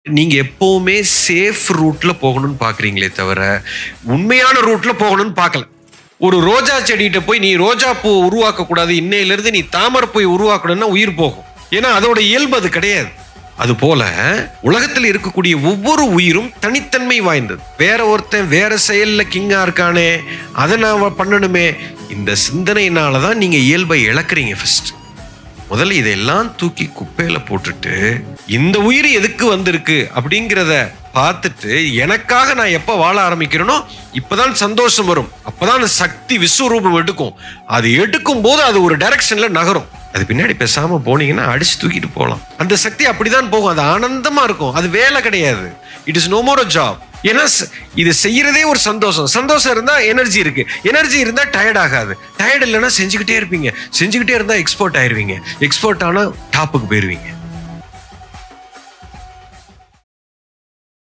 நீங்க எப்பவுமே சேஃப் ரூட்ல போகணும்னு பாக்குறீங்களே தவிர உண்மையான ரூட்ல போகணும்னு பார்க்கல. ஒரு ரோஜா செடிகிட்ட போய் நீ ரோஜா பூ உருவாக்க கூடாது, இன்னையில இருந்து நீ தாமரை போய் உருவாக்கணும்னா உயிர் போகும். ஏன்னா அதோட இயல்பு அது கிடையாது. அது போல உலகத்தில் இருக்கக்கூடிய ஒவ்வொரு உயிரும் தனித்தன்மை வாய்ந்தது. வேற ஒருத்தன் வேற செயல்ல கிங்கா இருக்கானே, அதை நான் பண்ணணுமே, இந்த சிந்தனையினாலதான் நீங்க இயல்பை இழக்கிறீங்க. ஃபர்ஸ்ட் முதல்ல இதெல்லாம் தூக்கி குப்பையில போட்டுட்டு இந்த உயிர் எதுக்கு வந்திருக்கு அப்படிங்கிறத பார்த்துட்டு எனக்காக நான் எப்ப வாழ ஆரம்பிக்கிறேனோ இப்பதான் சந்தோஷம் வரும். அப்பதான் அந்த சக்தி விஸ்வரூபம் எடுக்கும். அது எடுக்கும் போது அது ஒரு டைரக்ஷன்ல நகரும். அது பின்னாடி பேசாம போனீங்கன்னா அடிச்சு தூக்கிட்டு போகலாம். அந்த சக்தி அப்படிதான் போகும். அது ஆனந்தமா இருக்கும். அது வேலை கிடையாது. It is no more a job. ஏன்னா இது செய்யறதே ஒரு சந்தோஷம். சந்தோஷம் இருந்தா எனர்ஜி இருக்கு. எனர்ஜி இருந்தா டயர்ட் ஆகாது. டயர்ட் இல்லைன்னா செஞ்சுக்கிட்டே இருப்பீங்க. செஞ்சுக்கிட்டே இருந்தா எக்ஸ்போர்ட் ஆயிருவீங்க. எக்ஸ்போர்ட் ஆனா டாப்புக்கு போயிருவீங்க.